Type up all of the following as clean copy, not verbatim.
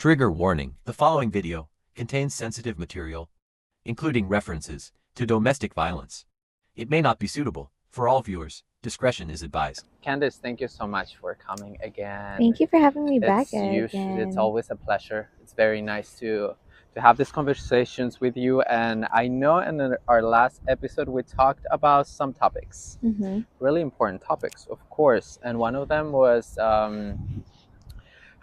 Trigger warning: the following video contains sensitive material, including references to domestic violence. It may not be suitable for all viewers. Discretion is advised. Candice, thank you so much for coming again. Thank you for having me back again. It's always a pleasure. It's very nice to have these conversations with you. And I know in our last episode we talked about some topics, really important topics, of course. And one of them was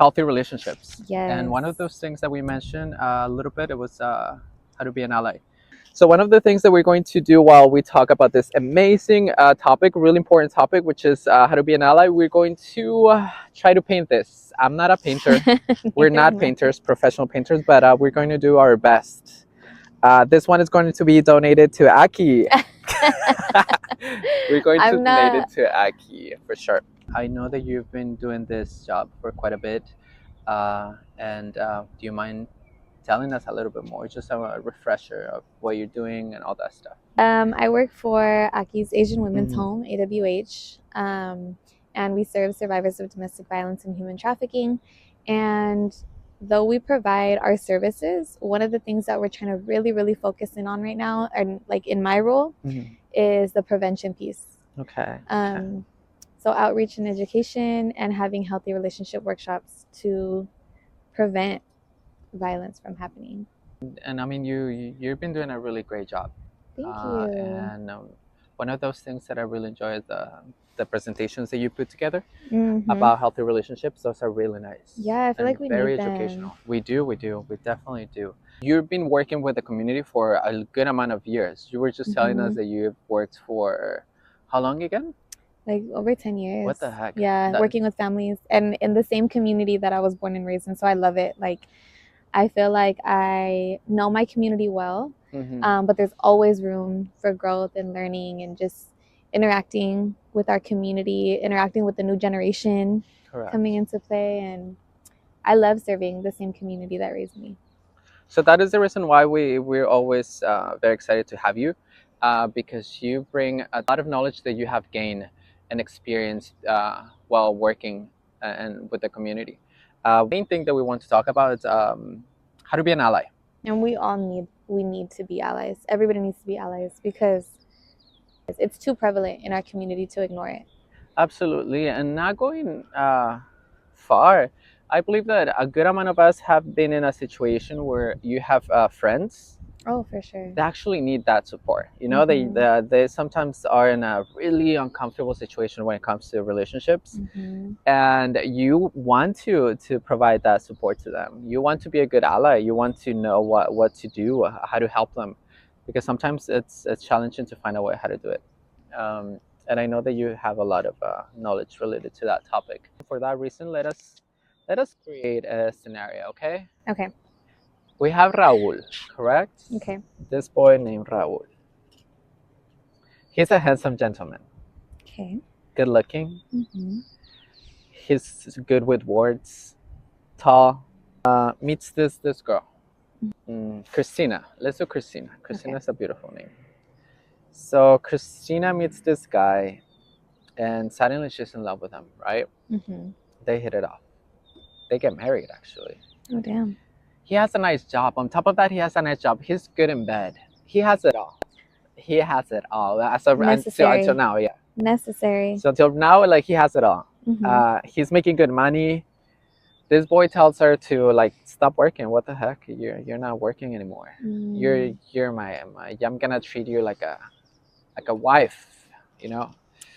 healthy relationships. Yes. And one of those things that we mentioned a little bit, it was how to be an ally. So one of the things that we're going to do while we talk about this amazing topic, really important topic, which is how to be an ally, we're going to try to paint this. I'm not a painter. We're not painters, professional painters, but we're going to do our best. This one is going to be donated to Aki. We're going to donate it to Aki for sure. I know that you've been doing this job for quite a bit. And do you mind telling us a little bit more, just a refresher of what you're doing and all that stuff? I work for Aki's Asian Women's Home, AWH, and we serve survivors of domestic violence and human trafficking. And though we provide our services, one of the things that we're trying to really focus in on right now, and like in my role, is the prevention piece. Okay. So outreach and education and having healthy relationship workshops to prevent violence from happening. And I mean, you've been doing a really great job. Thank you. And one of those things that I really enjoy is the presentations that you put together about healthy relationships. Those are really nice. Yeah, I feel like we very need educational. them. We definitely do. You've been working with the community for a good amount of years. You were just telling us that you've worked for how long again? Like over 10 years. What the heck? Yeah, working with families and in the same community that I was born and raised in. So I love it. Like, I feel like I know my community well, but there's always room for growth and learning and just interacting with our community, interacting with the new generation coming into play. And I love serving the same community that raised me. So that is the reason why we're always very excited to have you, because you bring a lot of knowledge that you have gained and experienced while working and with the community. Main thing that we want to talk about is how to be an ally. And we need to be allies. Everybody needs to be allies because it's too prevalent in our community to ignore it. Absolutely. And not going far, I believe that a good amount of us have been in a situation where you have friends. Oh, for sure. They actually need that support. You know, they sometimes are in a really uncomfortable situation when it comes to relationships, and you want to provide that support to them. You want to be a good ally. You want to know what to do, how to help them, because sometimes it's challenging to find a way how to do it. And I know that you have a lot of knowledge related to that topic. For that reason, let us create a scenario, okay? Okay. We have Raul, correct? Okay. This boy named Raul. He's a handsome gentleman. Okay. Good looking. He's good with words. Tall. Meets this girl. Christina. Let's do Christina. Christina's a beautiful name. So Christina meets this guy, and suddenly she's in love with him, right? They hit it off. They get married, actually. Oh, damn. He has a nice job. On top of that, he has a nice job. He's good in bed. He has it all. He has it all. Until now, yeah. Necessary. So until now, like, he has it all. He's making good money. This boy tells her to, like, stop working. What the heck? You're not working anymore. You're my I'm gonna treat you like a wife, you know.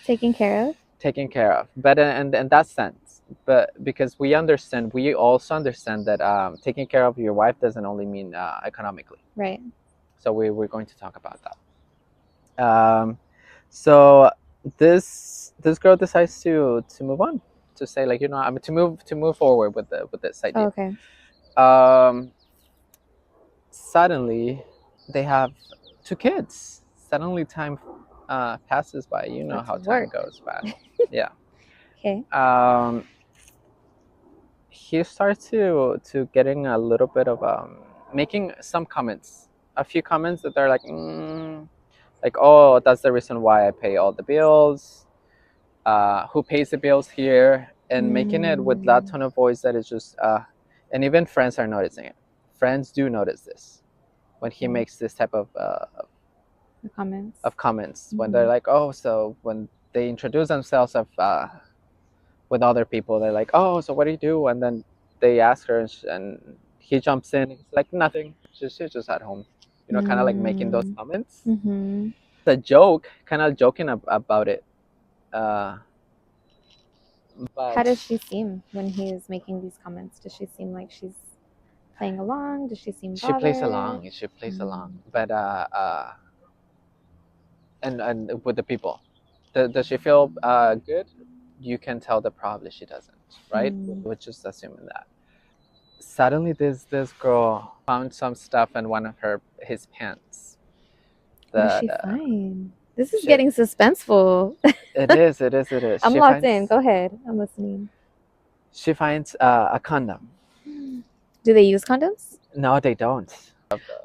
Taken care of. Taken care of. But in that sense. But because we also understand that taking care of your wife doesn't only mean economically. Right. So we're going to talk about that. So this girl decides to move on, to say, like, you know, I mean, to move forward with this idea. Oh, okay. Suddenly they have 2 kids. Suddenly time passes by. You know how time goes by. Yeah. Okay. He starts to getting a little bit of making some comments, a few comments that are like, oh, that's the reason why I pay all the bills. Who pays the bills here? And making it with that tone of voice that is just And even friends are noticing it. Friends do notice this when he makes this type of comments when they're like, oh, so when they introduce themselves with other people, they're like, oh, so what do you do? And then they ask her, and he jumps in. He's like, nothing. She's just at home, kind of like making those comments. The joke, kind of joking about it. But how does she seem when he's making these comments? Does she seem like she's playing along? Does she seem bothered? She plays along. She plays along. But and with the people, does she feel good? You can tell that probably she doesn't, right? We're just assuming that. Suddenly, this girl found some stuff in one of his pants. What did she find? This is getting suspenseful. It is. I'm locked in. Go ahead. I'm listening. She finds a condom. Do they use condoms? No, they don't.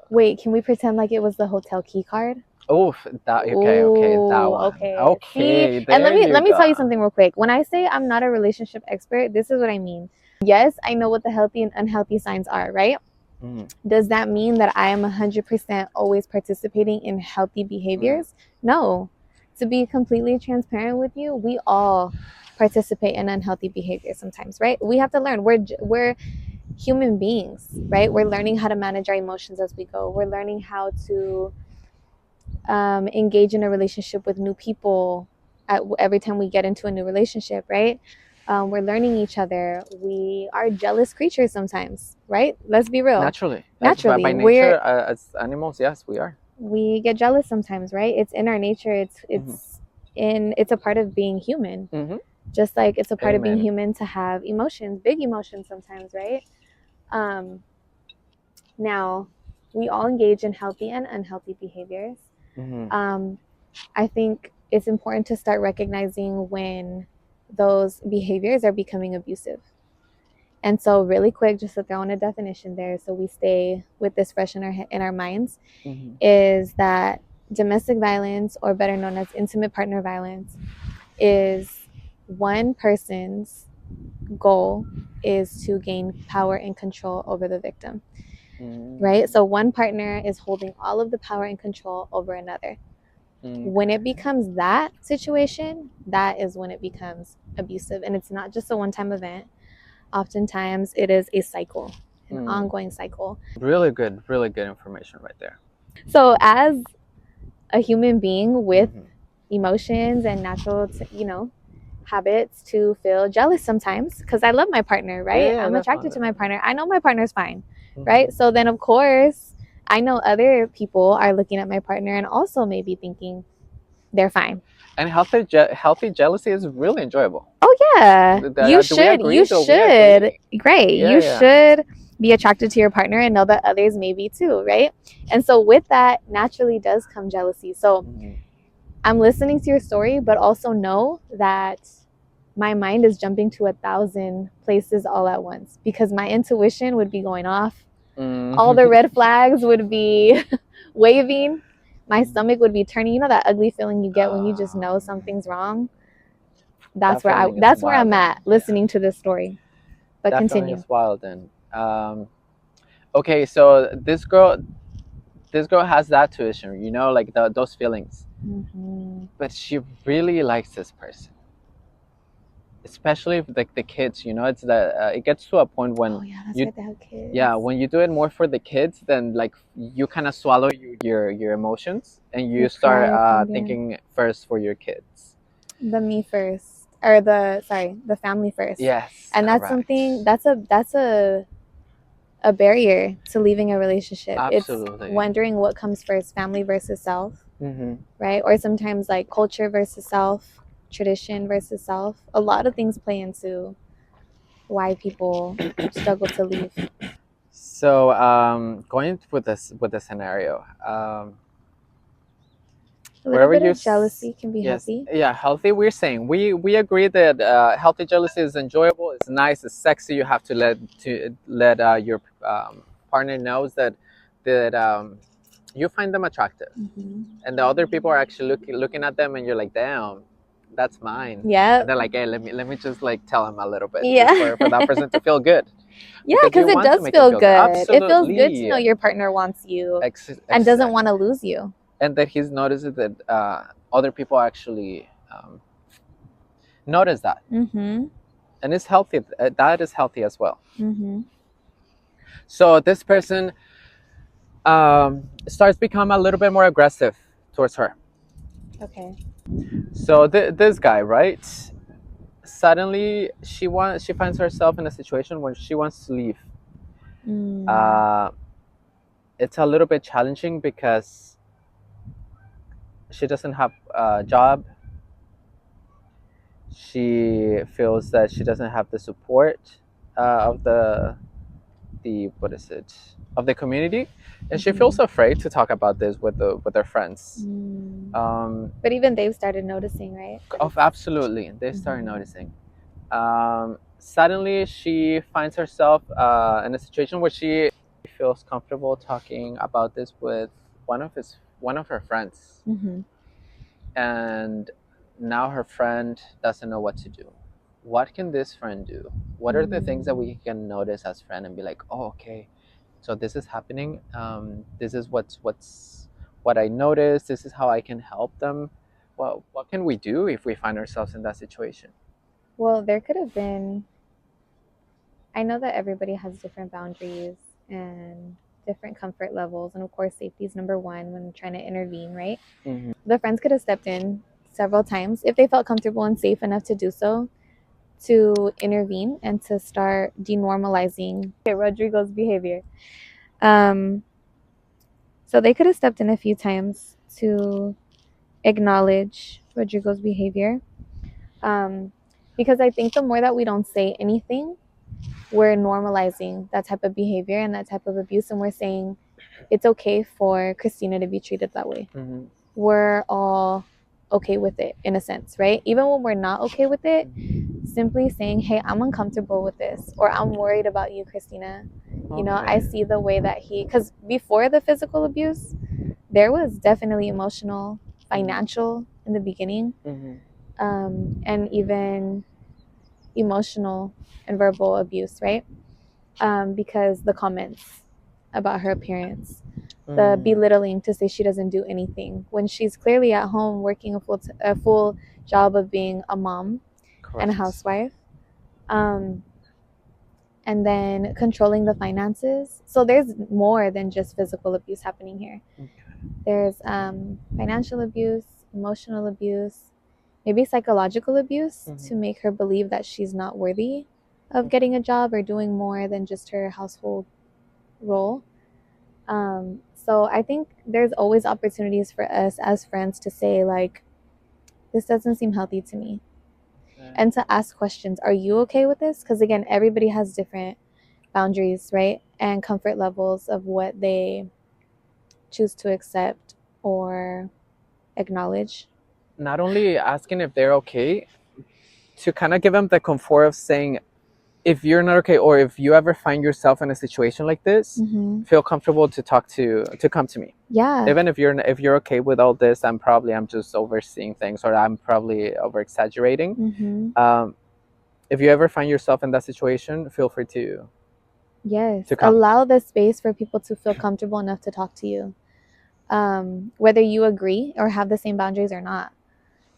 Wait, can we pretend like it was the hotel key card? Oh, that okay, that one. Okay. And let me tell you something real quick. When I say I'm not a relationship expert, this is what I mean. Yes, I know what the healthy and unhealthy signs are, right? Does that mean that I am 100% always participating in healthy behaviors? No. To be completely transparent with you, we all participate in unhealthy behaviors sometimes, right? We have to learn. We're human beings, right? We're learning how to manage our emotions as we go. We're learning how to engage in a relationship with new people every time we get into a new relationship, right? We're learning each other. We are jealous creatures sometimes, right? Let's be real. Naturally. By nature, we're as animals, yes, we are. We get jealous sometimes, right? It's in our nature. It's a part of being human. Just like it's a part of being human to have emotions, big emotions sometimes, right? Now, we all engage in healthy and unhealthy behaviors. I think it's important to start recognizing when those behaviors are becoming abusive. And so really quick, just to throw in a definition there so we stay with this fresh in our minds, is that domestic violence, or better known as intimate partner violence, is one person's goal is to gain power and control over the victim, right? So one partner is holding all of the power and control over another. When it becomes that situation, that is when it becomes abusive. And it's not just a one-time event. Oftentimes it is a cycle, an ongoing cycle. Really good information right there. So as a human being with emotions and natural, habits to feel jealous sometimes, because I love my partner, right? I'm attracted to my partner. I know my partner's fine, right? So then of course, I know other people are looking at my partner and also maybe thinking they're fine. And healthy jealousy is really enjoyable. Oh yeah, you should. Great. You should be attracted to your partner and know that others may be too, right? And so with that, naturally does come jealousy. So I'm listening to your story, but also know that my mind is jumping to 1,000 places all at once, because my intuition would be going off. All the red flags would be waving. My stomach would be turning. You know that ugly feeling you get when you just know something's wrong? That's where I'm at listening to this story. But that continue. It's wild then. Okay, so this girl has that tuition, like those feelings. But she really likes this person. Especially like the kids, it's it gets to a point when they have kids. When you do it more for the kids, then like you kind of swallow your emotions and you start thinking first for your kids. The me first, or the family first. Yes, and that's something that's a barrier to leaving a relationship. Absolutely. It's wondering what comes first, family versus self, right? Or sometimes like culture versus self. Tradition versus self. A lot of things play into why people struggle to leave. So going with this scenario, a little bit of jealousy can be healthy. Yeah, healthy. We're saying we agree that healthy jealousy is enjoyable, it's nice, it's sexy. You have to let your partner knows that you find them attractive, and the other people are actually looking at them, and you're like, damn, that's mine. Yeah. And they're like, hey, let me just like tell him a little bit, for that person to feel good. Yeah, Because because you it want to does make them feel feel good. It feels good to absolutely. know your partner wants you and doesn't Exactly. want to lose you. And that he's noticed that other people actually notice that, Mm-hmm. and it's healthy. That is healthy as well. Mm-hmm. So this person starts become a little bit more aggressive towards her. Okay. So this guy, right? Suddenly she finds herself in a situation where she wants to leave. Mm. It's a little bit challenging because she doesn't have a job. She feels that she doesn't have the support of the what is it, of the community, and she feels afraid to talk about this with her friends. But even they've started noticing, right? Absolutely, they start noticing. Suddenly she finds herself in a situation where she feels comfortable talking about this with one of her friends, Mm-hmm. and now her friend doesn't know what to do. What can this friend do? What are the things that we can notice as friend and be like, oh, okay, so this is happening. This is what I noticed. This is how I can help them. Well, what can we do if we find ourselves in that situation? Well, there could have been. I know that everybody has different boundaries and different comfort levels, and of course, safety is number one when trying to intervene, right? Mm-hmm. The friends could have stepped in several times if they felt comfortable and safe enough to do so, to intervene and to start denormalizing Rodrigo's behavior. So they could have stepped in a few times to acknowledge Rodrigo's behavior. Because I think the more that we don't say anything, we're normalizing that type of behavior and that type of abuse, and we're saying it's okay for Christina to be treated that way. Mm-hmm. We're all okay with it in a sense, right? Even when we're not okay with it, simply saying, hey, I'm uncomfortable with this, or I'm worried about you, Christina. You know, I see the way that because before the physical abuse, there was definitely emotional, financial in the beginning, and even emotional and verbal abuse, right? Because the comments about her appearance, the belittling to say she doesn't do anything when she's clearly at home working a full job of being a mom and a housewife. And then controlling the finances. So there's more than just physical abuse happening here. There's financial abuse, emotional abuse, maybe psychological abuse to make her believe that she's not worthy of getting a job or doing more than just her household role. So I think there's always opportunities for us as friends to say, like, this doesn't seem healthy to me. And to ask questions. Are you okay with this? Because again, everybody has different boundaries, right? And comfort levels of what they choose to accept or acknowledge. Not only asking if they're okay, to kind of give them the comfort of saying, if you're not okay, or if you ever find yourself in a situation like this, feel comfortable to come to me. Yeah. Even if you're okay with all this, I'm just overseeing things, or I'm probably over exaggerating. If you ever find yourself in that situation, feel free to come. Allow the space for people to feel comfortable enough to talk to you, whether you agree or have the same boundaries or not.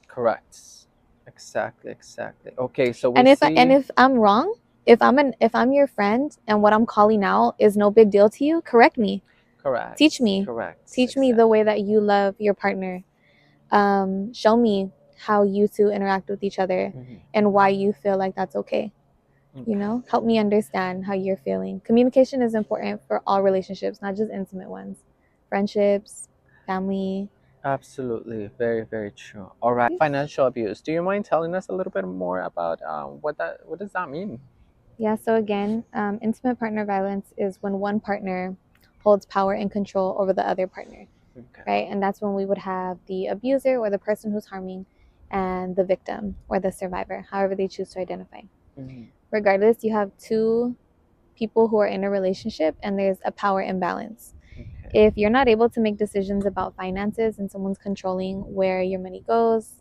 Correct. Exactly. Okay, so if I'm wrong, if I'm your friend and what I'm calling out is no big deal to you, correct me. Correct. Teach me. Correct. Teach me the way that you love your partner. Show me how you two interact with each other and why you feel like that's okay. You know, help me understand how you're feeling. Communication is important for all relationships, not just intimate ones. Friendships, family. Absolutely. Very, very true. All right. Financial abuse. Do you mind telling us a little bit more about what does that mean? Yeah, so again, intimate partner violence is when one partner holds power and control over the other partner, right? And that's when we would have the abuser or the person who's harming and the victim or the survivor, however they choose to identify. Regardless, you have two people who are in a relationship and there's a power imbalance. If you're not able to make decisions about finances and someone's controlling where your money goes,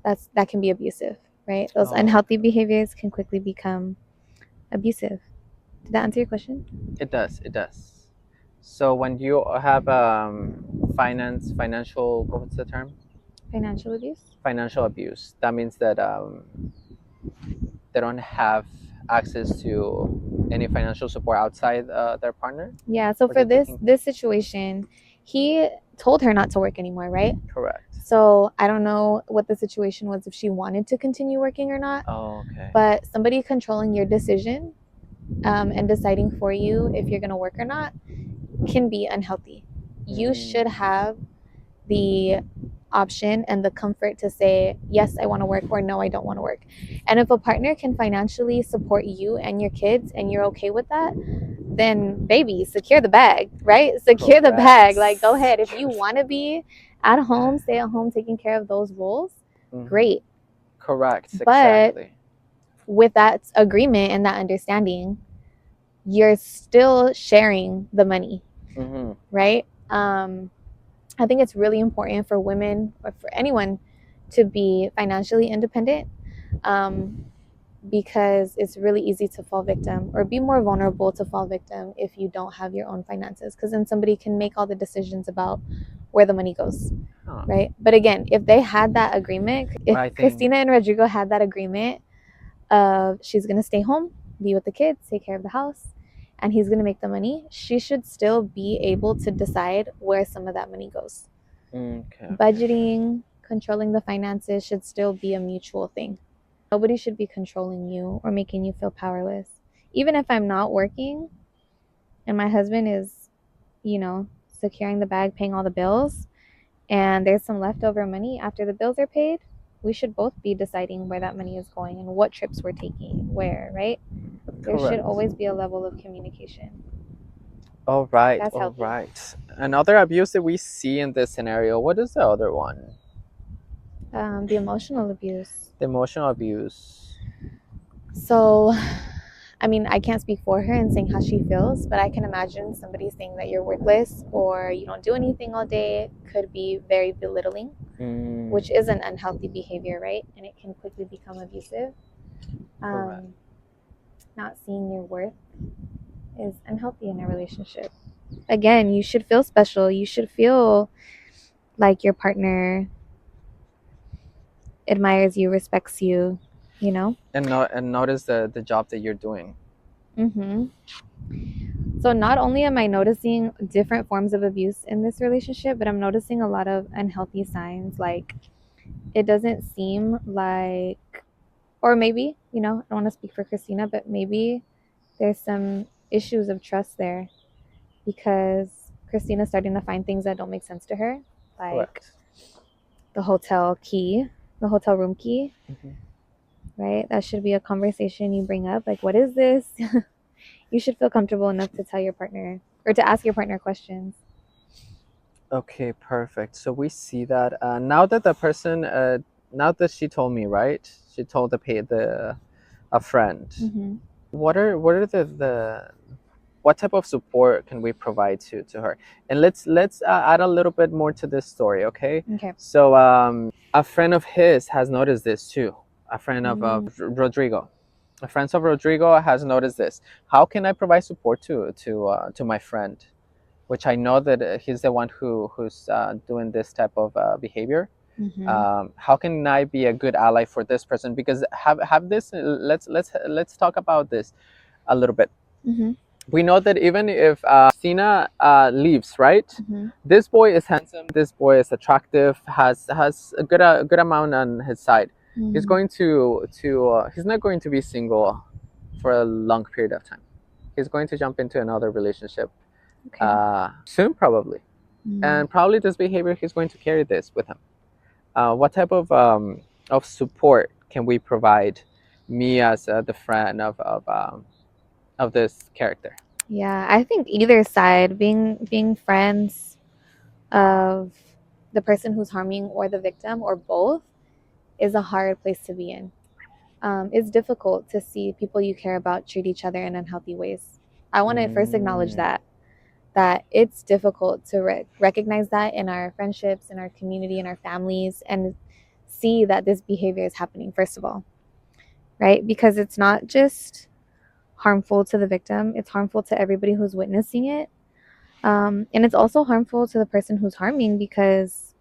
that can be abusive, right? Those unhealthy behaviors can quickly become abusive. Did that answer your question? It does. It does. So when you have financial, what's the term? Financial abuse? Financial abuse. That means that they don't have access to any financial support outside their partner. Yeah, so Or for they're this taking- this situation, he told her not to work anymore, right? Correct. So I don't know what the situation was, if she wanted to continue working or not, Oh, okay. but somebody controlling your decision and deciding for you if you're going to work or not can be unhealthy. You should have the option and the comfort to say, yes, I want to work, or no, I don't want to work. And if a partner can financially support you and your kids and you're okay with that, then baby, secure the bag, right? Secure the bag. Like, go ahead. If you want to be at home, stay at home, taking care of those roles, great. Correct. But Exactly. with that agreement and that understanding, you're still sharing the money, right? I think it's really important for women or for anyone to be financially independent, because it's really easy to fall victim or be more vulnerable to fall victim if you don't have your own finances, because then somebody can make all the decisions about where the money goes, right? But again, if they had that agreement, if Christina and Rodrigo had that agreement of she's going to stay home, be with the kids, take care of the house, and he's going to make the money, she should still be able to decide where some of that money goes. Budgeting, controlling the finances should still be a mutual thing. Nobody should be controlling you or making you feel powerless. Even if I'm not working and my husband is, securing the bag, paying all the bills, and there's some leftover money after the bills are paid, we should both be deciding where that money is going and what trips we're taking, where, right? There should always be a level of communication. All right. That's All healthy. right. Another abuse that we see in this scenario, what is the other one? The emotional abuse. The emotional abuse. So, I mean, I can't speak for her and saying how she feels, but I can imagine somebody saying that you're worthless or you don't do anything all day could be very belittling, which is an unhealthy behavior, right? And it can quickly become abusive. Not seeing your worth is unhealthy in a relationship. Again, you should feel special. You should feel like your partner admires you, respects you, And notice the job that you're doing. So not only am I noticing different forms of abuse in this relationship, but I'm noticing a lot of unhealthy signs. Like, it doesn't seem like, or maybe, I don't want to speak for Christina, but maybe there's some issues of trust there, because Christina's starting to find things that don't make sense to her, like the hotel room key, right? That should be a conversation you bring up. Like, what is this? You should feel comfortable enough to tell your partner or to ask your partner questions. Okay, perfect. So we see that now that the person, now that she told me, right? She told a friend. What are the what type of support can we provide to her? And let's add a little bit more to this story, okay? Okay. So a friend of his has noticed this too. A friend of Rodrigo. A friend of Rodrigo has noticed this. How can I provide support to my friend, which I know that he's the one who's doing this type of behavior? How can I be a good ally for this person? Because have this. Let's talk about this a little bit. We know that even if Christina leaves, right? This boy is handsome. This boy is attractive. Has a good amount on his side. He's going to he's not going to be single for a long period of time. He's going to jump into another relationship soon, probably, and probably this behavior he's going to carry this with him. What type of support can we provide me as the friend of this character? Yeah, I think either side, being friends of the person who's harming or the victim or both, is a hard place to be in. It's difficult to see people you care about treat each other in unhealthy ways. I want to first acknowledge that it's difficult to recognize that in our friendships, in our community, in our families, and see that this behavior is happening, first of all, right? Because it's not just harmful to the victim. It's harmful to everybody who's witnessing it. And it's also harmful to the person who's harming, because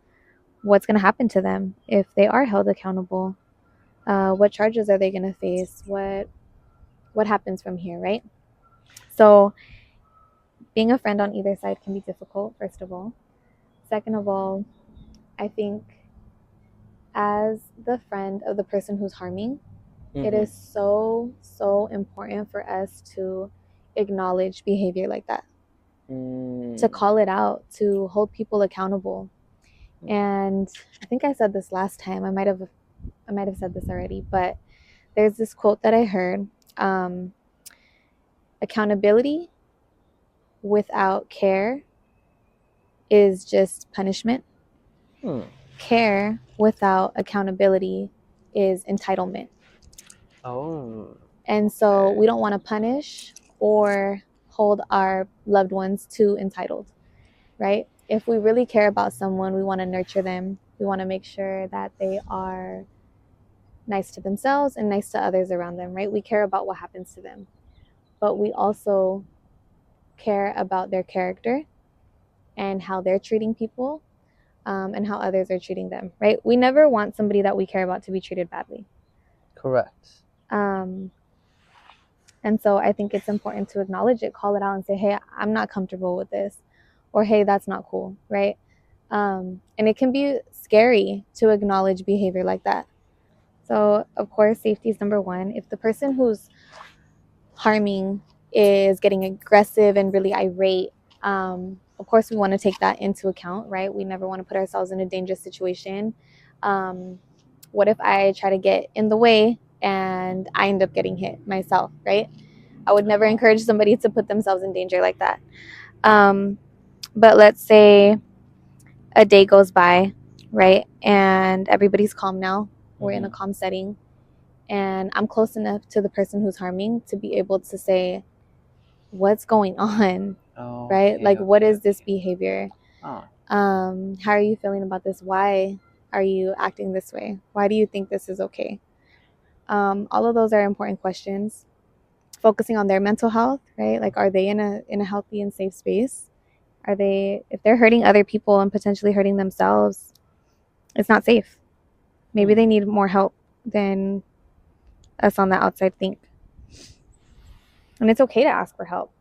what's going to happen to them if they are held accountable? What charges are they going to face? What happens from here, right? So being a friend on either side can be difficult, first of all. Second of all, I think as the friend of the person who's harming, it is so important for us to acknowledge behavior like that, to call it out, to hold people accountable. And I think I said this last time. I might have said this already, but there's this quote that I heard: accountability without care is just punishment. Care without accountability is entitlement. And so we don't want to punish or hold our loved ones too entitled, right? If we really care about someone, we want to nurture them. We want to make sure that they are nice to themselves and nice to others around them, right? We care about what happens to them, but we also care about their character and how they're treating people, and how others are treating them, right? We never want somebody that we care about to be treated badly. Correct. And so I think it's important to acknowledge it, call it out, and say, hey, I'm not comfortable with this, or hey, that's not cool, right? And it can be scary to acknowledge behavior like that. So of course, safety is number one. If the person who's harming is getting aggressive and really irate, of course we want to take that into account, right? We never want to put ourselves in a dangerous situation. What if I try to get in the way and I end up getting hit myself, right? I would never encourage somebody to put themselves in danger like that. But let's say a day goes by, right? And everybody's calm now. We're in a calm setting. And I'm close enough to the person who's harming to be able to say, what's going on, right? Like, what is this behavior? How are you feeling about this? Why are you acting this way? Why do you think this is okay? All of those are important questions. Focusing on their mental health, right? Like, are they in a healthy and safe space? If they're hurting other people and potentially hurting themselves, it's not safe. Maybe they need more help than us on the outside think. And it's okay to ask for help.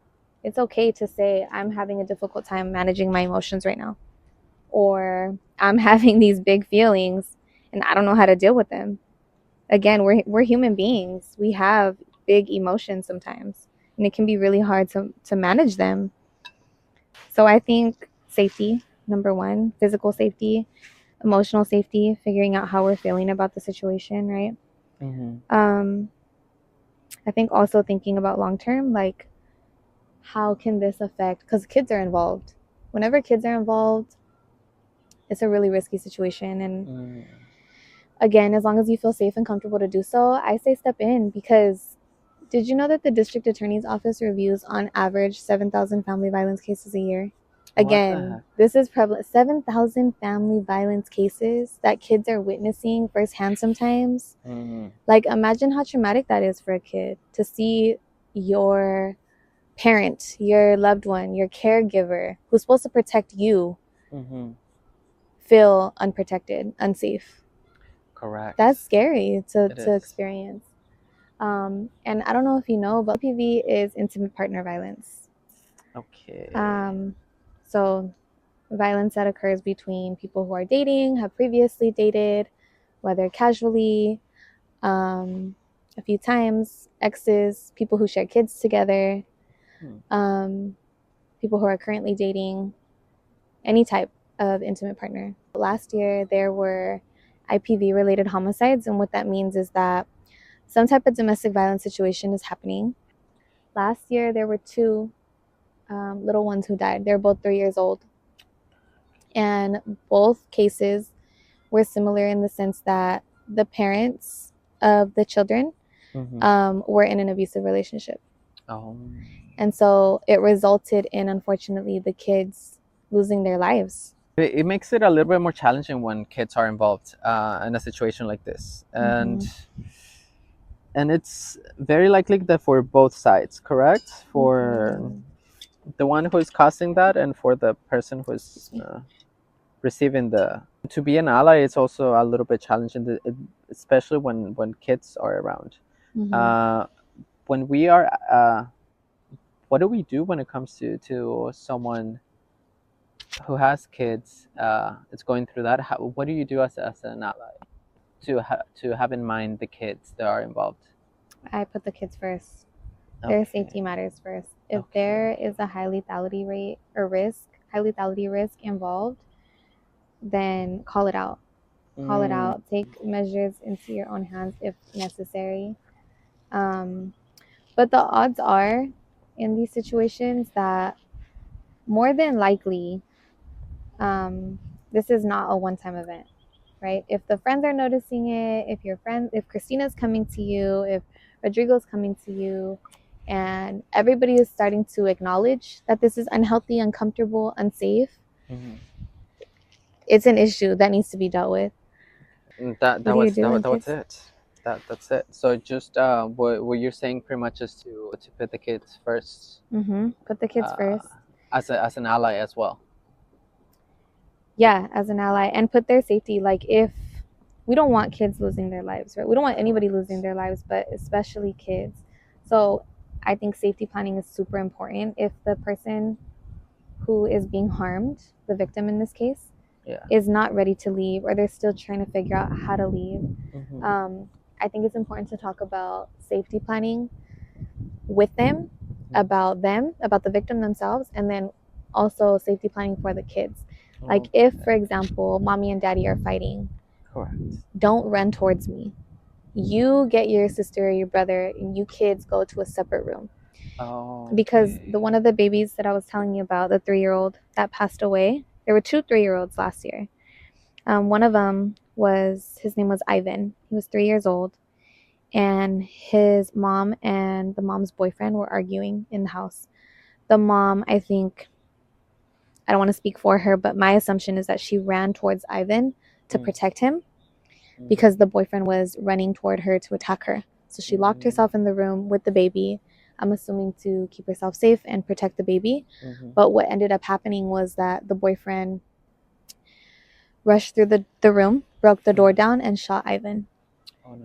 It's okay to say, I'm having a difficult time managing my emotions right now, or I'm having these big feelings and I don't know how to deal with them. Again, we're human beings. We have big emotions sometimes, and it can be really hard to manage them. So I think safety, number one, physical safety, emotional safety, figuring out how we're feeling about the situation, right? I think also thinking about long term, like, how can this affect, because kids are involved. Whenever kids are involved, it's a really risky situation. And again, as long as you feel safe and comfortable to do so, I say step in, because did you know that the district attorney's office reviews on average 7,000 family violence cases a year? Again, this is prevalent. 7,000 family violence cases that kids are witnessing firsthand sometimes. Like, imagine how traumatic that is for a kid to see your parent, your loved one, your caregiver, who's supposed to protect you, feel unprotected, unsafe. Correct. That's scary to experience. And I don't know if you know, but IPV is intimate partner violence. Okay. So violence that occurs between people who are dating, have previously dated, whether casually, a few times, exes, people who share kids together, people who are currently dating, any type of intimate partner. Last year, there were IPV-related homicides, and what that means is that some type of domestic violence situation is happening. Last year, there were two little ones who died. They're both 3 years old. And both cases were similar in the sense that the parents of the children were in an abusive relationship. And so it resulted in, unfortunately, the kids losing their lives. It makes it a little bit more challenging when kids are involved in a situation like this. And And it's very likely that for both sides, correct? For the one who is causing that and for the person who's receiving the. To be an ally is also a little bit challenging, especially when kids are around. When we are, what do we do when it comes to someone who has kids? It's going through that. What do you do as an ally to have in mind the kids that are involved? I put the kids first. Their safety matters first. If there is a high lethality rate or high lethality risk involved, then call it out. Call it out. Take measures into your own hands if necessary. But the odds are in these situations that more than likely, this is not a one-time event, right? If the friends are noticing it, if Christina's coming to you, if Rodrigo's coming to you, and everybody is starting to acknowledge that this is unhealthy, uncomfortable, unsafe, it's an issue that needs to be dealt with. That was it. That's it. So just what you're saying pretty much is to put the kids first. Put the kids first. As an ally as well. Yeah, as an ally, and put their safety. Like, if we don't want kids losing their lives, right? We don't want anybody losing their lives, but especially kids. So I think safety planning is super important. If the person who is being harmed, the victim in this case, is not ready to leave, or they're still trying to figure out how to leave, I think it's important to talk about safety planning with them, about the victim themselves, and then also safety planning for the kids. Like, if, for example, mommy and daddy are fighting, don't run towards me. You get your sister or your brother, and you kids go to a separate room. Because one of the babies that I was telling you about, the 3-year-old that passed away, there were 2 3-year-olds last year. One of them his name was Ivan. He was 3 years old, and his mom and the mom's boyfriend were arguing in the house. The mom, I don't want to speak for her, but my assumption is that she ran towards Ivan to protect him because the boyfriend was running toward her to attack her. So she locked herself in the room with the baby, I'm assuming to keep herself safe and protect the baby. But what ended up happening was that the boyfriend rushed through the room, broke the door down, and shot Ivan.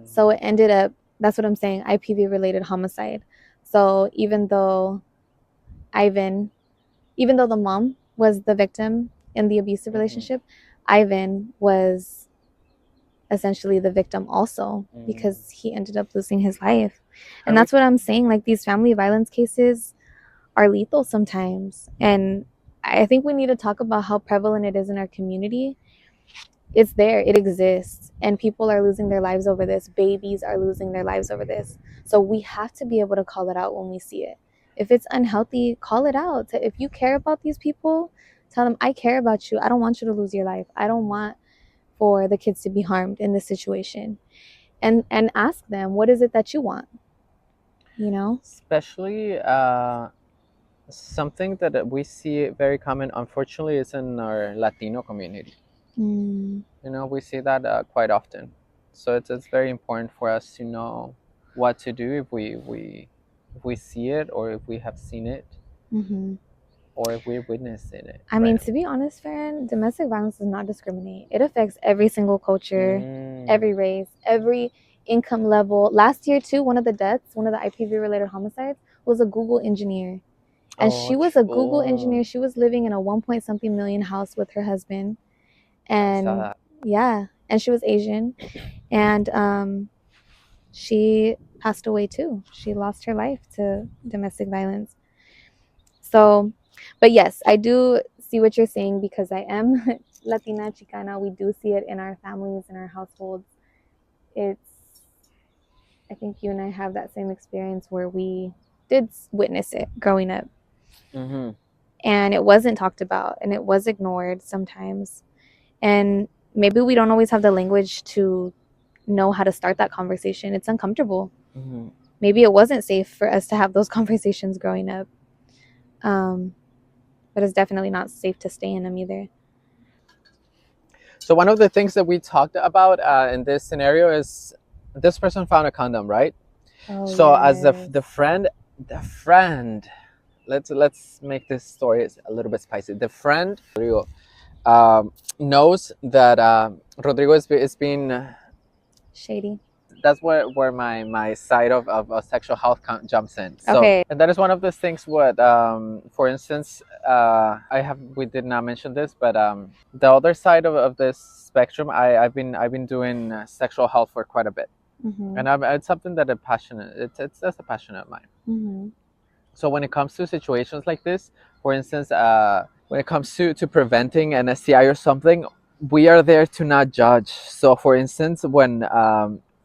So it ended up, that's what I'm saying, IPV related homicide. So even though the mom was the victim in the abusive relationship, Ivan was essentially the victim also, because he ended up losing his life. And that's what I'm saying, like, these family violence cases are lethal sometimes, and I think we need to talk about how prevalent it is in our community. It's there, it exists, and people are losing their lives over this. Babies are losing their lives over this. So we have to be able to call it out when we see it. If it's unhealthy, call it out. If you care about these people, tell them, I care about you. I don't want you to lose your life. I don't want for the kids to be harmed in this situation. And ask them, what is it that you want? Especially something that we see very common, unfortunately, is in our Latino community. We see that quite often. So it's very important for us to know what to do if we see it, or if we have seen it, or if we're witnessing it. I mean, to be honest, Farron, domestic violence does not discriminate. It affects every single culture, every race, every income level. Last year, too, one of the IPV-related homicides was a Google engineer. And she was a Google engineer. She was living in a 1-point-something million house with her husband. And yeah, and she was Asian. And she passed away, too. She lost her life to domestic violence. So, but yes, I do see what you're saying, because I am Latina, Chicana. We do see it in our families, in our households. I think you and I have that same experience where we did witness it growing up. And it wasn't talked about, and it was ignored sometimes. And maybe we don't always have the language to know how to start that conversation. It's uncomfortable. Maybe it wasn't safe for us to have those conversations growing up. But it's definitely not safe to stay in them either. So one of the things that we talked about in this scenario is this person found a condom, right? Oh, So as yes. the friend, let's make this story a little bit spicy. The friend, Rodrigo, knows that Rodrigo is being Shady. that's where my side of sexual health jumps in. So, Okay. and that is one of the things. What, for instance, we did not mention this, but the other side of this spectrum, I've been doing sexual health for quite a bit, and it's something that it's that's a passion of mine. So when it comes to situations like this, for instance, when it comes to preventing an STI or something, we are there to not judge. So for instance, when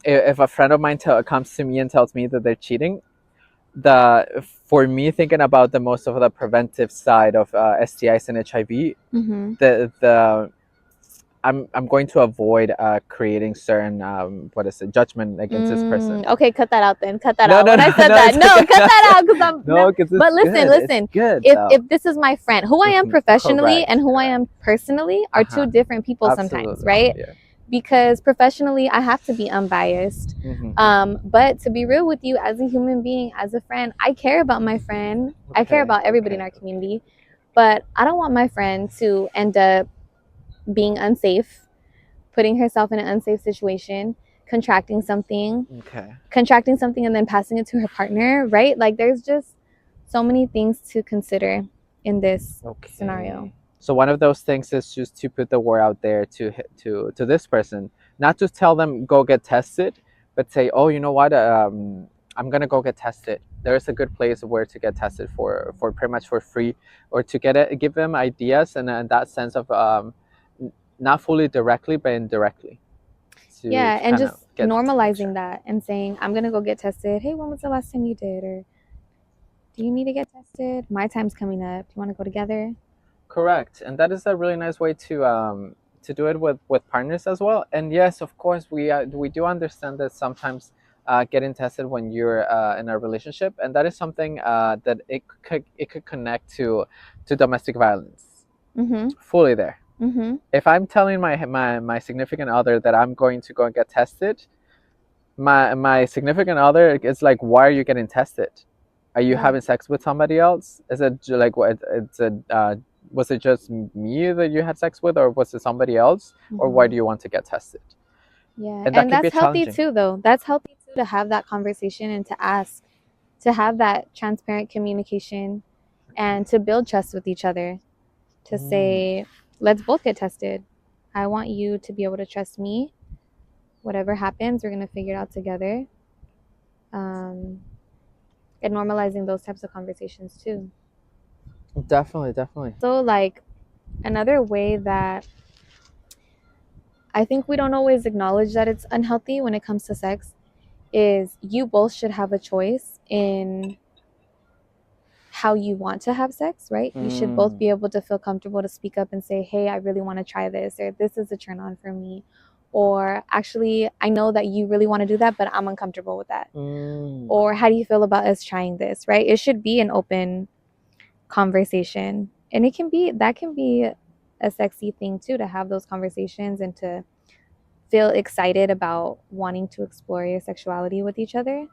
if a friend of mine comes to me and tells me that they're cheating, for me thinking about the most of the preventive side of STIs and HIV, the I'm going to avoid creating certain what is it, judgment against this person. Okay, cut that out then. Cut that No, out. no, When no, I said no, that, it's no, okay. cut that out because I'm No, because But listen, good. listen. It's good. If this is my friend, who I am professionally Correct, and who I am personally are two different people sometimes, Absolutely. right? Yeah. Because professionally, I have to be unbiased. But to be real with you, as a human being, as a friend, I care about my friend. I care about everybody in our community, but I don't want my friend to end up being unsafe, putting herself in an unsafe situation, contracting something, and then passing it to her partner, right? Like there's just so many things to consider in this scenario. So one of those things is just to put the word out there to this person, not to tell them go get tested, but say, oh, you know what, I'm gonna go get tested. There's a good place where to get tested for pretty much for free, or to give them ideas and that sense of not fully directly but indirectly. Yeah, and just normalizing that and saying, I'm gonna go get tested. Hey, when was the last time you did? Or do you need to get tested? My time's coming up. Do you want to go together? Correct, and that is a really nice way to do it with partners as well. And yes, of course, we do understand that sometimes getting tested when you're in a relationship, and that is something that it could connect to domestic violence. Fully there. If I'm telling my significant other that I'm going to go and get tested, my significant other is like, why are you getting tested? Are you having sex with somebody else? Is it like what? Was it just me that you had sex with, or was it somebody else? Or why do you want to get tested? Yeah, And that's healthy too, though. That's healthy too to have that conversation and to ask, to have that transparent communication, and to build trust with each other. To say, let's both get tested. I want you to be able to trust me. Whatever happens, we're gonna figure it out together. And normalizing those types of conversations too. Definitely. So like another way that I think we don't always acknowledge that it's unhealthy when it comes to sex is you both should have a choice in how you want to have sex, right? You should both be able to feel comfortable to speak up and say, hey, I really want to try this, or this is a turn on for me, or actually, I know that you really want to do that, but I'm uncomfortable with that. Or how do you feel about us trying this, right? It should be an open conversation. And that can be a sexy thing too, to have those conversations and to feel excited about wanting to explore your sexuality with each other.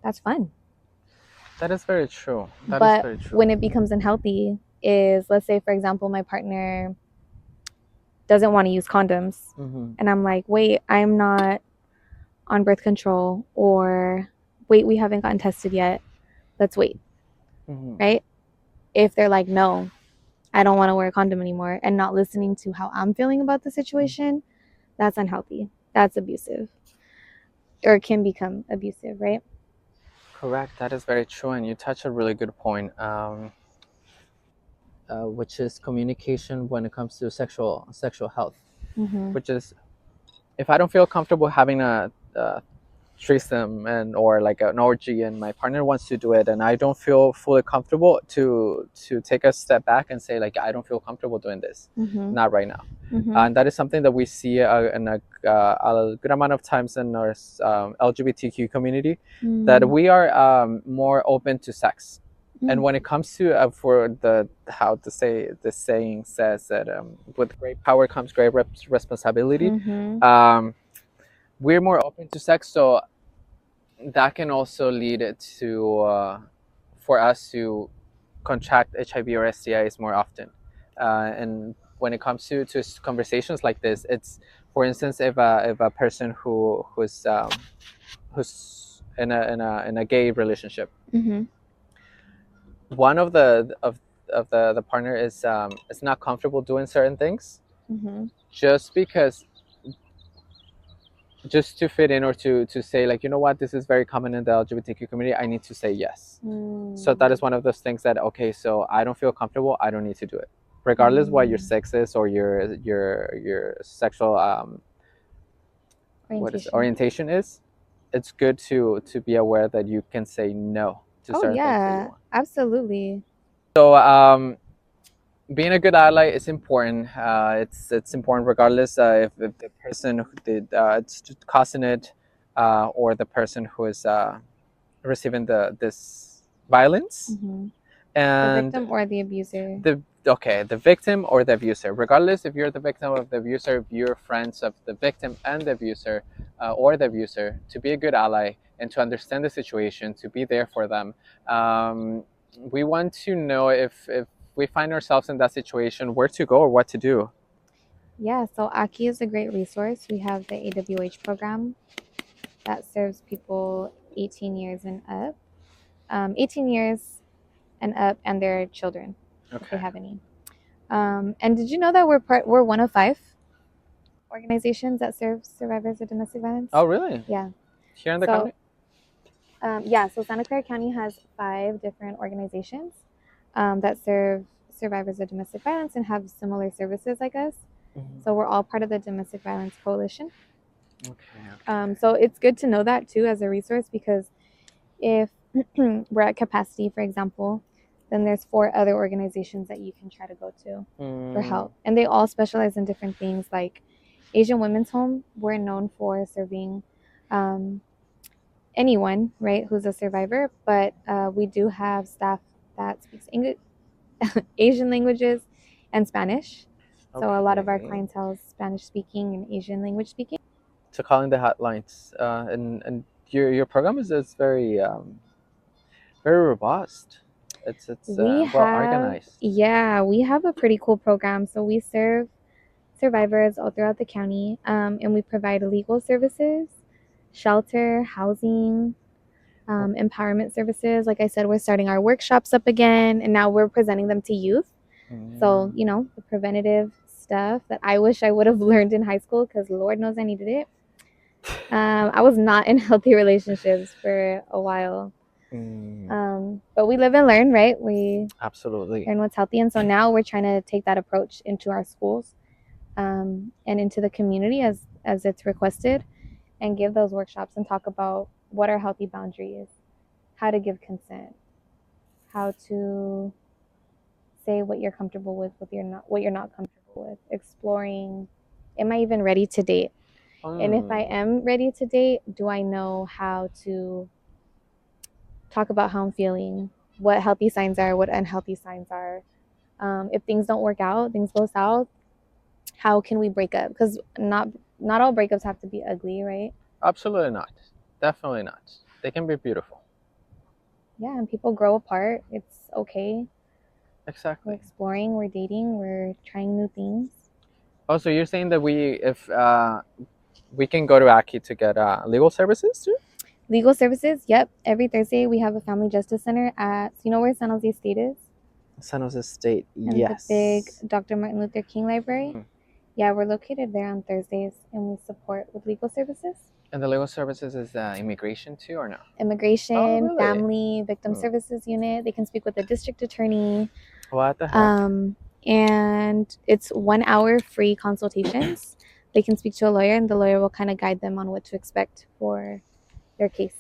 That's fun. That is very true. But when it becomes unhealthy is, let's say, for example, my partner doesn't want to use condoms. And I'm like, wait, I'm not on birth control, or wait, we haven't gotten tested yet. Let's wait. Right? If they're like, no, I don't want to wear a condom anymore, and not listening to how I'm feeling about the situation, that's unhealthy. That's abusive, or it can become abusive, right? Correct. That is very true, and you touch a really good point, which is communication when it comes to sexual health. Which is, if I don't feel comfortable having a threesome or like an orgy, and my partner wants to do it, and I don't feel fully comfortable, to take a step back and say, like, I don't feel comfortable doing this, not right now. And that is something that we see in a good amount of times in our LGBTQ community, that we are more open to sex. And when it comes to for the how to say the saying says that with great power comes great responsibility. We're more open to sex. So that can also lead it to for us to contract HIV or STIs more often. And when it comes to conversations like this, it's, for instance, if a person who's in a gay relationship, Mm-hmm. one of the partner is not comfortable doing certain things, Mm-hmm. just because, just to fit in, or to say, like, you know what, this is very common in the LGBTQ community, I need to say yes. So that is one of those things that, okay, so I don't feel comfortable, I don't need to do it, regardless what your sex is, or your sexual orientation is. It's good to be aware that you can say no to certain things that you want. Absolutely. So being a good ally is important. It's important regardless if the person who did it's causing it, or the person who is receiving this violence. Mm-hmm. And the victim or the abuser. The victim or the abuser. Regardless if you're the victim of the abuser, if you're friends of the victim and the abuser, or the abuser, to be a good ally and to understand the situation, to be there for them. We want to know if we find ourselves in that situation, where to go or what to do. Yeah, so Aki is a great resource. We have the AWH program that serves people 18 years and up. 18 years and up, and their children, if they have any. And did you know that we're one of 5 organizations that serve survivors of domestic violence? Oh, really? Yeah. Here in the county? So Santa Clara County has 5 different organizations that serve survivors of domestic violence and have similar services like us. Mm-hmm. So we're all part of the Domestic Violence Coalition. Okay. So it's good to know that too as a resource, because if we're at capacity, for example, then there's 4 other organizations that you can try to go to for help. And they all specialize in different things. Like Asian Women's Home, we're known for serving anyone, right, who's a survivor, but we do have staff that speaks English, Asian languages, and Spanish. Okay. So a lot of our clientele is Spanish speaking and Asian language speaking. So calling the hotlines, and your program is very very robust. It's well organized. Yeah, we have a pretty cool program. So we serve survivors all throughout the county, and we provide legal services, shelter, housing, empowerment services. Like I said, we're starting our workshops up again, and now we're presenting them to youth. So, you know, the preventative stuff that I wish I would have learned in high school, because Lord knows I needed it. I was not in healthy relationships for a while. But we live and learn, right? We absolutely learn what's healthy. And so now we're trying to take that approach into our schools, and into the community as it's requested, and give those workshops and talk about what are healthy boundaries, how to give consent, how to say what you're comfortable with, what you're not comfortable with, exploring, am I even ready to date? And if I am ready to date, do I know how to talk about how I'm feeling, what healthy signs are, what unhealthy signs are? If things don't work out, things go south, how can we break up? Because not all breakups have to be ugly, right? Absolutely not. Definitely not. They can be beautiful. Yeah, and people grow apart. It's okay. Exactly. We're exploring, we're dating, we're trying new things. Oh, so you're saying that if we can go to Aki to get legal services too? Legal services, yep. Every Thursday we have a family justice center at, you know where San Jose State is? San Jose State, and yes. The big Dr. Martin Luther King Library. Yeah, we're located there on Thursdays, and we support with legal services. And the legal services is immigration too, or no? Immigration, really? Family, victim services unit. They can speak with the district attorney. What the heck? And it's 1 hour free consultations. They can speak to a lawyer, and the lawyer will kind of guide them on what to expect for their case.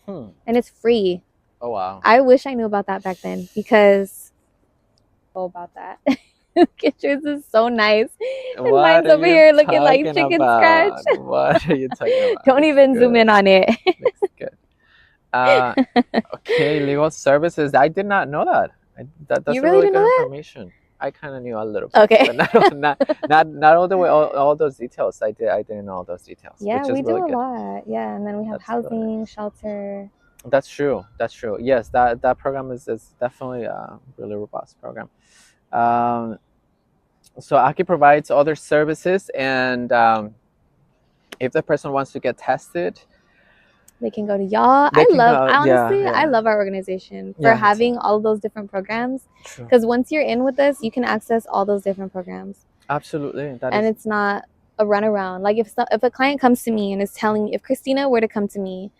And it's free. Oh, wow. I wish I knew about that back then, because about that. Kitchens is so nice. And mine's over here looking like chicken scratch. What are you talking about? Don't even zoom in on it. Looks good. Okay, legal services. I did not know that. That's you really really didn't good know information. I kind of knew a little bit, Okay. but not all the way, all those details. I didn't know all those details. Yeah, which is we do really a good. lot. Yeah, and then we have That's really housing, shelter. That's true. That's true. Yes, that program is definitely a really robust program. So Aki provides other services, and if the person wants to get tested, They can go to y'all. they can go. Honestly, Yeah, I yeah. love our organization for Yeah, me too. having all those different programs. True. Because once you're in with us, you can access all those different programs. Absolutely. And it's not a runaround. Like if a client comes to me and is telling me, if Christina were to come to me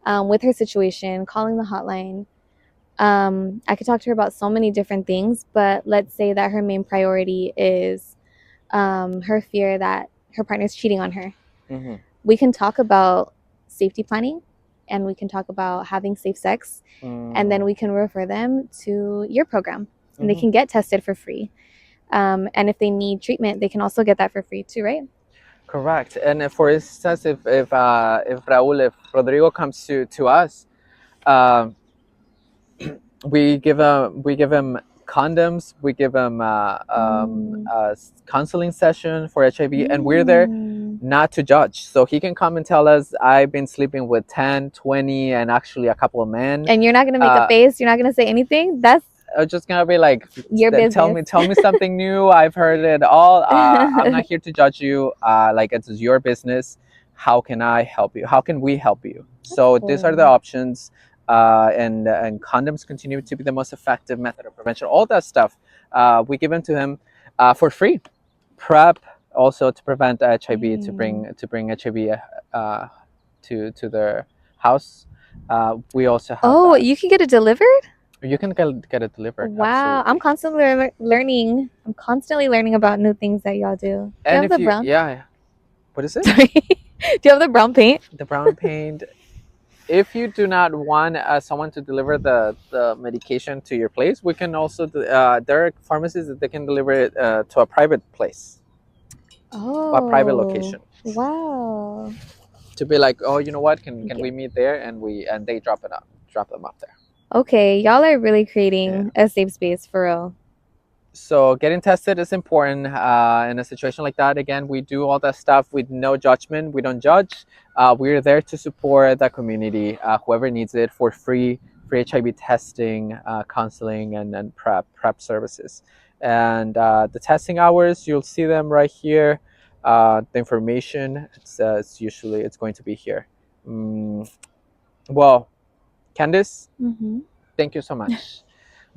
with her situation, calling the hotline, I could talk to her about so many different things. But let's say that her main priority is her fear that her partner's cheating on her. We can talk about safety planning, and we can talk about having safe sex, and then we can refer them to your program, and they can get tested for free. And if they need treatment, they can also get that for free too, right? Correct. And for instance, if Raul, if Rodrigo comes to us, we give him condoms, we give him a counseling session for HIV, and we're there not to judge. So he can come and tell us, I've been sleeping with 10, 20, and actually a couple of men. And you're not going to make a face. You're not going to say anything. That's just going to be like, your business. Tell me something new. I've heard it all. I'm not here to judge you. Like, it's your business. How can I help you? How can we help you? So these are the options. And condoms continue to be the most effective method of prevention. All that stuff we give them to him for free. PrEP also to prevent HIV, to bring HIV to their house. We also have you can get it delivered? You can get it delivered. Wow, absolutely. I'm constantly learning. I'm constantly learning about new things that y'all do. Do you have the brown? Yeah. What is it? Sorry. Do you have the brown paint? The brown paint. If you do not want someone to deliver the medication to your place, we can also there are pharmacies that they can deliver it to a private place. A private location. Wow. To be like, oh, you know what? Can we meet there? And they drop them off there. Okay, y'all are really creating a safe space for real. So getting tested is important in a situation like that. Again, we do all that stuff with no judgment. We don't judge. We're there to support the community, whoever needs it, for free HIV testing, counseling, and PrEP services. And the testing hours, you'll see them right here. The information, it's going to be here. Well, Candice, thank you so much.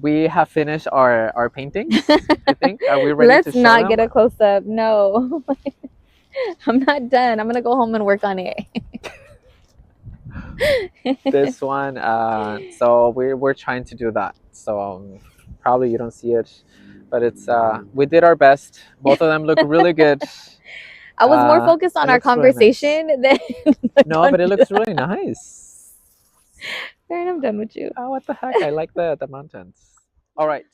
We have finished our paintings, I think. Are we ready to show them? Let's not get a close-up. No. I'm not done. I'm going to go home and work on it. This one, so we're trying to do that. So probably you don't see it, but it's we did our best. Both of them look really good. I was more focused on our conversation than no, but it looks really nice. Aaron, I'm done with you. Oh, what the heck? I like the mountains. All right.